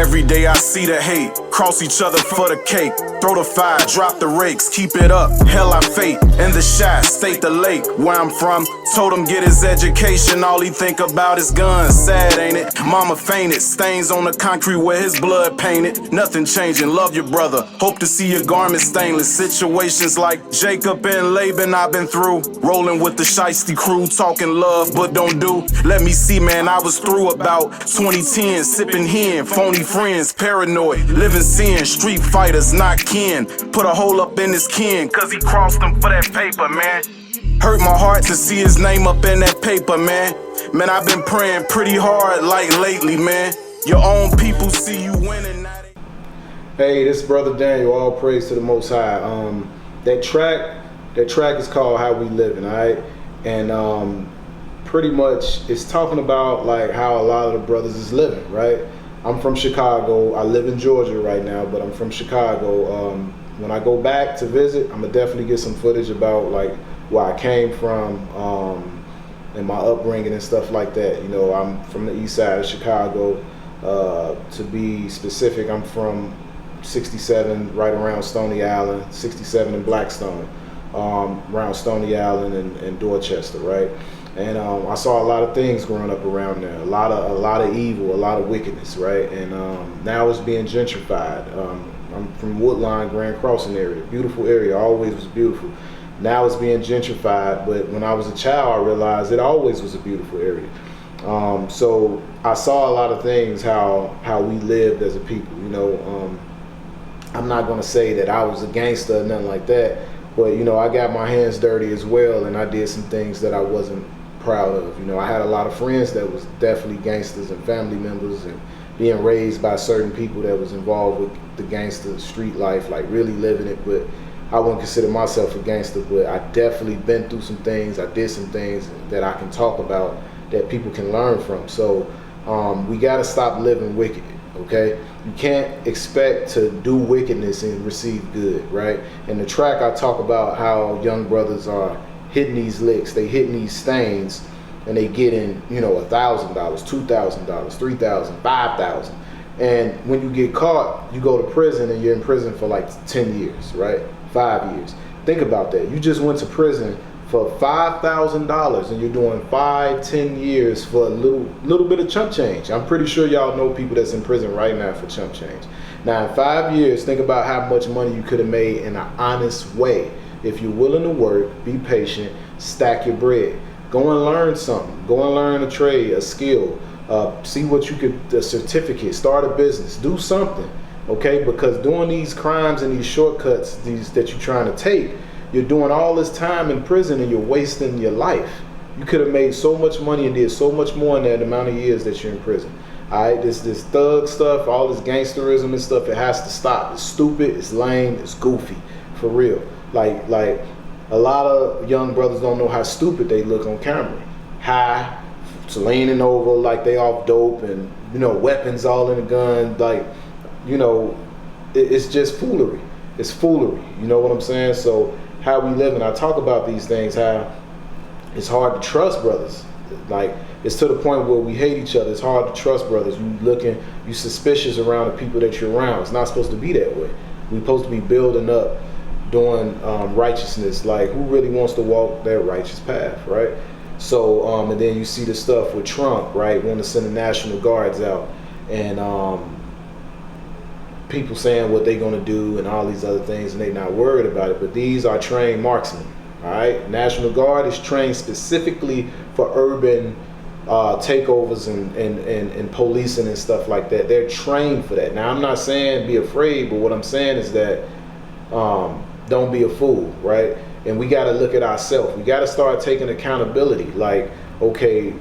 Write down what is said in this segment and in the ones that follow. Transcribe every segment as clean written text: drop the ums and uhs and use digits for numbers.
Every day I see the hate, cross each other for the cake. Throw the fire, drop the rakes, keep it up, hell I fate. In the shot, state the lake, where I'm from. Told him get his education, all he think about is guns. Sad ain't it? Mama fainted, stains on the concrete where his blood painted. Nothing changing, love your brother, hope to see your garment stainless. Situations like Jacob and Laban I've been through. Rolling with the shiesty crew, talking love but don't do. Let me see, man, I was through about 2010. Sipping hen, phony friends, paranoid, living sin. Street fighters, not kin. Put a hole up in his kin, cause he crossed them for that paper, man. Hurt my heart to see his name up in that paper, man. Man, I've been praying pretty hard like lately, man. Your own people see you winning. Hey, this is Brother Daniel, all praise to the Most High. That track is called How We Living, alright? And pretty much it's talking about like how a lot of the brothers is living, right? I'm from Chicago. I live in Georgia right now, but I'm from Chicago. When I go back to visit, I'm gonna definitely get some footage about like where I came from and my upbringing and stuff like that. You know, I'm from the east side of Chicago. To be specific, I'm from 67, right around Stony Island, 67 in Blackstone, around Stony Island and Dorchester, right? And I saw a lot of things growing up around there, a lot of evil, a lot of wickedness, right? And now it's being gentrified. I'm from Woodline, Grand Crossing area, beautiful area, always was beautiful. Now it's being gentrified, but when I was a child, I realized it always was a beautiful area. So I saw a lot of things, how we lived as a people, you know. I'm not gonna say that I was a gangster or nothing like that, but you know, I got my hands dirty as well, and I did some things that I wasn't proud of. You know, I had a lot of friends that was definitely gangsters and family members and being raised by certain people that was involved with the gangster street life, like really living it, but I wouldn't consider myself a gangster, but I definitely been through some things. I did some things that I can talk about that people can learn from. So we gotta stop living wicked, okay? You can't expect to do wickedness and receive good, right? In the track, I talk about how young brothers are hitting these licks, they hitting these stains, and they getting, you know, $1,000, $2,000, $3,000, $5,000. And when you get caught, you go to prison and you're in prison for like 10 years, right? 5 years. Think about that. You just went to prison for $5,000 and you're doing 5-10 years for a little bit of chump change. I'm pretty sure y'all know people that's in prison right now for chump change. Now in 5 years, think about how much money you could have made in an honest way. If you're willing to work, be patient, stack your bread. Go and learn something. Go and learn a trade, a skill. See what you could, a certificate, start a business, do something, okay? Because doing these crimes and these shortcuts that you're trying to take, you're doing all this time in prison and you're wasting your life. You could have made so much money and did so much more in that amount of years that you're in prison. All right, this thug stuff, all this gangsterism and stuff, it has to stop. It's stupid, it's lame, it's goofy, for real. Like a lot of young brothers don't know how stupid they look on camera. High, leaning over like they off dope, and you know, weapons all in the gun. Like, you know, it's just foolery. It's foolery. You know what I'm saying? So how we live, and I talk about these things, how it's hard to trust brothers. Like, it's to the point where we hate each other. It's hard to trust brothers. You suspicious around the people that you're around. It's not supposed to be that way. We're supposed to be building up, doing righteousness. Like, who really wants to walk that righteous path, right? So, and then you see the stuff with Trump, right? Want to send the National Guards out, and people saying what they're going to do and all these other things, and they're not worried about it. But these are trained marksmen, all right? National Guard is trained specifically for urban takeovers and policing and stuff like that. They're trained for that. Now, I'm not saying be afraid, but what I'm saying is that don't be a fool, right? And we got to look at ourselves. We got to start taking accountability. Like, okay,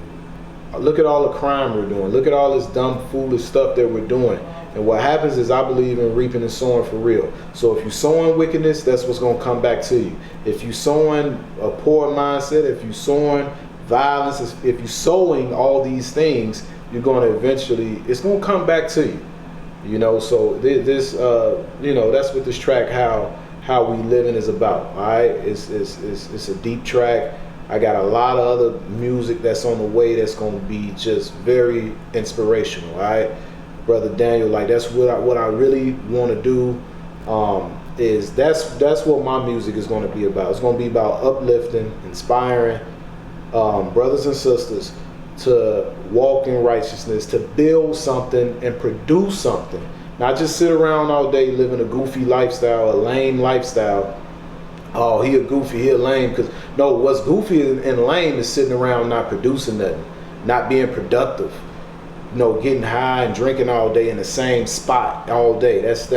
look at all the crime we're doing. Look at all this dumb, foolish stuff that we're doing. And what happens is, I believe in reaping and sowing for real. So if you're sowing wickedness, that's what's going to come back to you. If you're sowing a poor mindset, if you're sowing violence, if you're sowing all these things, you're going to eventually, it's going to come back to you. You know, so this, you know, that's what this track, how we living is about. All right, it's a deep track. I got a lot of other music that's on the way that's going to be just very inspirational. All right, Brother Daniel. Like that's what I really want to do. Is that's what my music is going to be about. It's going to be about uplifting, inspiring brothers and sisters to walk in righteousness, to build something and produce something. Not just sit around all day living a goofy lifestyle, a lame lifestyle. Oh, he a goofy, he a lame. Because no, what's goofy and lame is sitting around not producing nothing, not being productive. You know, getting high and drinking all day in the same spot all day. That's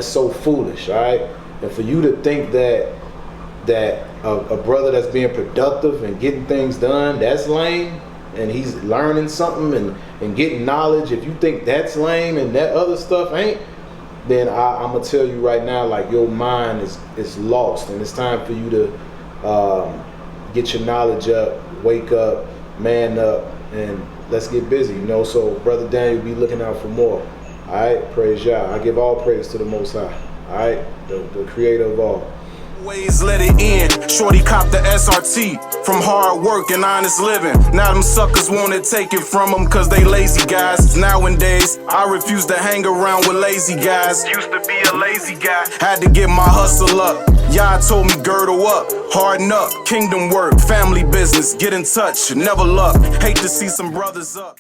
so foolish, all right? And for you to think that a brother that's being productive and getting things done, that's lame, and he's learning something and getting knowledge, if you think that's lame and that other stuff ain't, then I'm gonna tell you right now, like, your mind is lost, and it's time for you to get your knowledge up, wake up, man up, and let's get busy, you know. So Brother Daniel, be looking out for more. All right, praise Yah. I give all praise to the Most High. All right, the Creator of all. Always let it in. Shorty copped the SRT from hard work and honest living. Now them suckers wanna take it from them cause they lazy guys. Nowadays, I refuse to hang around with lazy guys. Used to be a lazy guy, had to get my hustle up. Yah told me girdle up, harden up, kingdom work, family business, get in touch, never luck. Hate to see some brothers up.